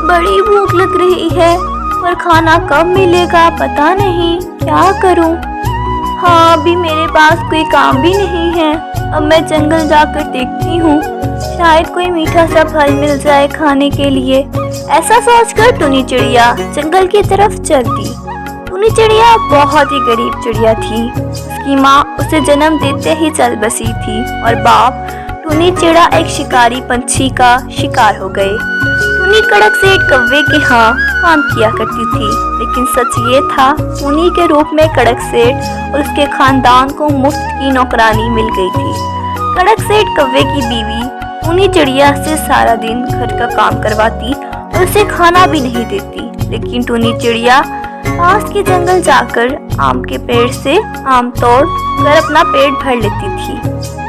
बड़ी भूख लग रही है, पर खाना कब मिलेगा पता नहीं, क्या करूं? हाँ, अभी मेरे पास कोई काम भी नहीं है। अब मैं जंगल जाकर देखती हूँ, शायद कोई मीठा सा फल मिल जाए खाने के लिए। ऐसा सोचकर टुनी चिड़िया जंगल की तरफ चलती। टुनी चिड़िया बहुत ही गरीब चिड़िया थी। उसकी माँ उसे जन्म देते ही चल बसी थी और बाप टुनी चिड़ा एक शिकारी पंछी का शिकार हो गए। टुनी कड़क सेठ कौवे के यहाँ काम किया करती थी, लेकिन सच ये था, उन्हीं के रूप में कड़क सेठ और उसके खानदान को मुफ्त की नौकरानी मिल गई थी। कड़क सेठ कौवे की बीवी टुनी चिड़िया से सारा दिन घर का काम करवाती और उसे खाना भी नहीं देती, लेकिन टुनी चिड़िया पास के जंगल जाकर आम के पेड़ से आम तोड़ कर अपना पेट भर लेती थी।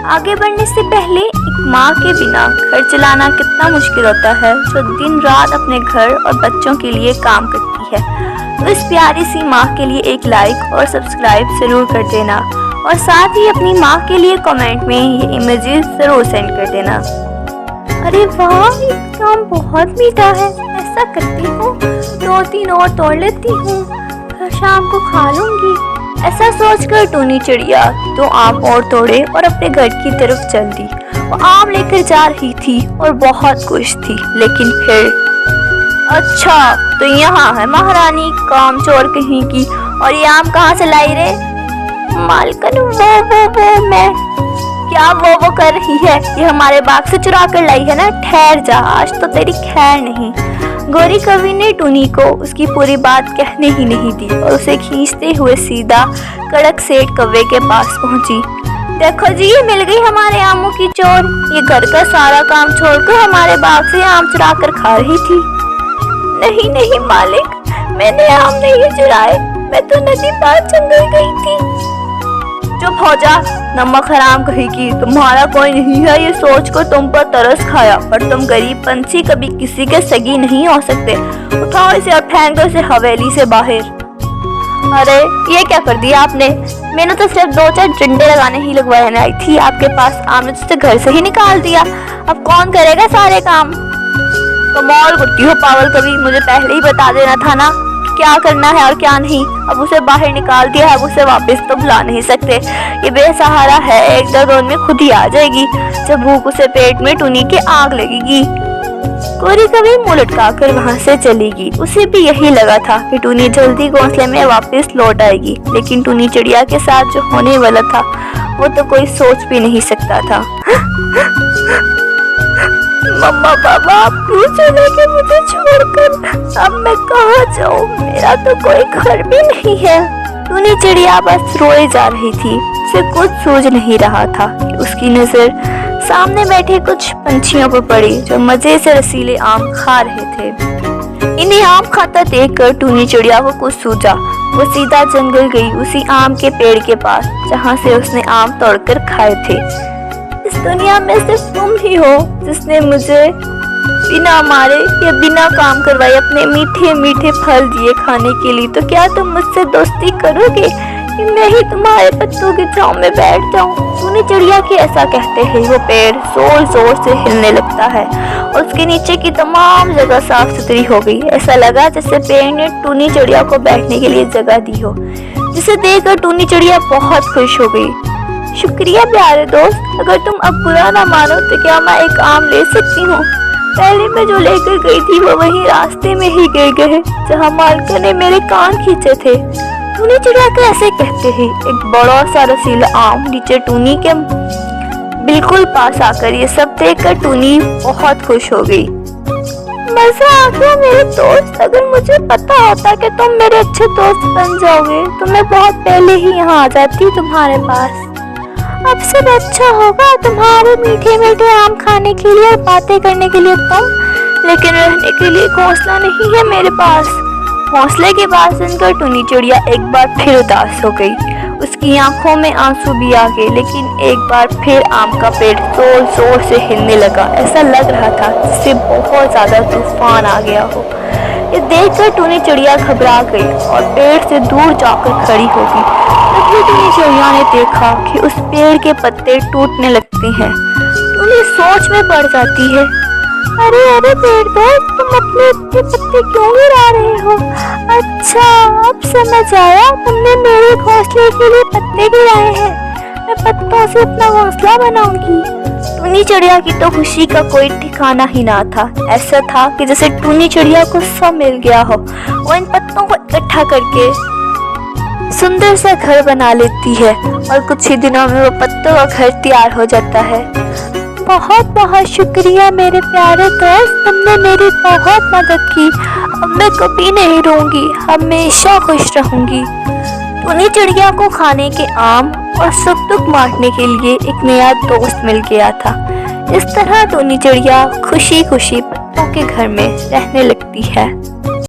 आगे बढ़ने से पहले एक माँ के बिना घर चलाना कितना मुश्किल होता है, जो दिन रात अपने घर और बच्चों के लिए काम करती है। तो इस प्यारी सी माँ के लिए एक लाइक और सब्सक्राइब जरूर कर देना, और साथ ही अपनी माँ के लिए कमेंट में ये इमेजेस जरूर सेंड कर देना। अरे वाह, ये काम बहुत मीठा है। ऐसा करती हूँ, 2-3 और तोड़ लेती हूँ, शाम को खा लूंगी। ऐसा सोचकर टुनी चिड़िया 2 आम और तोड़े और अपने घर की तरफ चल दी। वो आम लेकर जा रही थी और बहुत खुश थी, लेकिन फिर अच्छा, तो यहाँ है महारानी काम चोर कहीं की, और ये आम कहाँ से लाई रे? मालकिन वो मैं क्या वो कर रही है? ये हमारे बाग से चुरा कर लाई है ना। ठहर जा, आज तो तेरी खैर नहीं। गौरी कवि ने टुनी को उसकी पूरी बात कहने ही नहीं दी और उसे खींचते हुए सीधा कड़क सेठ कौवे के पास पहुंची। देखो जी, ये मिल गई हमारे आमों की चोर। ये घर का सारा काम छोड़कर हमारे बाग से आम चुरा कर खा रही थी। नहीं मालिक, मैंने आम नहीं चुराए, मैं तो नदी पार जंगल गई थी। चुप हो जा, नमक हराम कहेगी। तुम्हारा कोई नहीं है ये सोच कर तुम पर तरस खाया, पर तुम गरीब पंछी कभी किसी के सगी नहीं हो सकते। उठाओ इसे और फेंक दो इसे हवेली से बाहर। अरे ये क्या कर दिया आपने? मैंने तो सिर्फ 2-4 डंडे लगाने ही लगवाने आई थी आपके पास, आपने तो घर से ही निकाल दिया। अब कौन करेगा सारे काम? कमाल करती हो पागल कभी, मुझे पहले ही बता देना था ना क्या करना है और क्या नहीं। अब उसे बाहर निकाल दिया है, अब उसे वापस तो बुला नहीं सकते। ये बेसहारा है, एक दो में खुद ही आ जाएगी। जब भूख उसे पेट में टुनी के आग लगेगी। गौरी कभी मुंह लटका कर वहाँ से चली गई। उसे भी यही लगा था कि टुनी जल्दी घोंसले में वापस लौट आएगी, लेकिन टुनी चिड़िया के साथ जो होने वाला था वो तो कोई सोच भी नहीं सकता था। मम्मा पापा, आप क्यों चले गए मुझे छोड़कर? अब मैं कहाँ जाऊँ? मेरा तो कोई घर भी नहीं है। टुनी चिड़िया बस रोए जा रही थी। उसे कुछ सूझ नहीं रहा था कि उसकी नजर सामने बैठे कुछ पंछियों पर पड़ी, जो मजे से रसीले आम खा रहे थे। इन्हें आम खाता देखकर टुनी चिड़िया को कुछ सूझा। वो सीधा जंगल गई, उसी आम के पेड़ के पास जहाँ से उसने आम तोड़कर खाए थे। इस दुनिया में सिर्फ तुम ही हो जिसने मुझे बिना मारे या बिना काम करवाए अपने मीठे मीठे फल दिए खाने के लिए। तो क्या तुम मुझसे दोस्ती करोगे कि मैं ही तुम्हारे पत्तों की छांव में बैठ जाऊं? टुनी चिड़िया के ऐसा कहते ही वो पेड़ जोर जोर से हिलने लगता है और उसके नीचे की तमाम जगह साफ सुथरी हो गई। ऐसा लगा जैसे पेड़ ने टुनी चिड़िया को बैठने के लिए जगह दी हो, जिसे देखकर टुनी चिड़िया बहुत खुश हो गई। शुक्रिया प्यारे दोस्त, अगर तुम अब बुरा ना मानो तो क्या मैं एक आम ले सकती हूँ? पहले मैं जो लेकर गई थी वो वहीं रास्ते में ही गिर गए जहाँ मालकिन ने मेरे कान खींचे थे। टुनी चिड़िया के ऐसे कहते ही एक बड़ा सा रसीला आम नीचे टुनी के बिल्कुल पास आकर ये सब देखकर टुनी बहुत खुश हो गई। मजा आ गया मेरे दोस्त, अगर मुझे पता होता कि तुम मेरे अच्छे दोस्त बन जाओगे तो मैं बहुत पहले ही यहाँ आ जाती तुम्हारे पास। अब सब अच्छा होगा तुम्हारे मीठे मीठे आम खाने के लिए और बातें करने के लिए तुम, लेकिन रहने के लिए घोंसला नहीं है मेरे पास। घोंसले की बात सुनकर टुनी चिड़िया एक बार फिर उदास हो गई। उसकी आंखों में आंसू भी आ गए, लेकिन एक बार फिर आम का पेड़ जोर जोर से हिलने लगा। ऐसा लग रहा था जिससे बहुत ज्यादा तूफान आ गया हो। ये देखकर टुनी चिड़िया घबरा गई और पेड़ से दूर जाकर खड़ी हो गई। तभी टुनी चिड़िया ने देखा कि उस पेड़ के पत्ते टूटने लगते हैं। टुनी सोच में पड़ जाती है, ارے ارے پیڑ دوست، تم اپنے اتنے پتے کیوں گرا رہے ہو؟ اچھا اب سمجھ آیا، تم نے میرے گھونسلے کے لیے پتے گرائے ہیں، میں پتوں سے اپنا گھونسلہ بناؤں گی۔ ٹونی چڑیا کی تو خوشی کا کوئی ٹھکانہ ہی نہ تھا، ایسا تھا کہ جیسے ٹونی چڑیا کو سب مل گیا ہو۔ وہ ان پتوں کو اکٹھا کر کے سندر سا گھر بنا لیتی ہے اور کچھ ہی دنوں میں وہ پتوں کا گھر تیار ہو جاتا ہے۔ بہت بہت شکریہ میرے پیارے دوست، تم نے میری بہت مدد کی، اب میں کبھی نہیں روں گی، ہمیشہ خوش رہوں گی۔ ٹونی چڑیا کو کھانے کے آم اور سکھ دکھ بانٹنے کے لیے ایک نیا دوست مل گیا تھا۔ اس طرح ٹونی چڑیا خوشی خوشی پتوں کے گھر میں رہنے لگتی ہے۔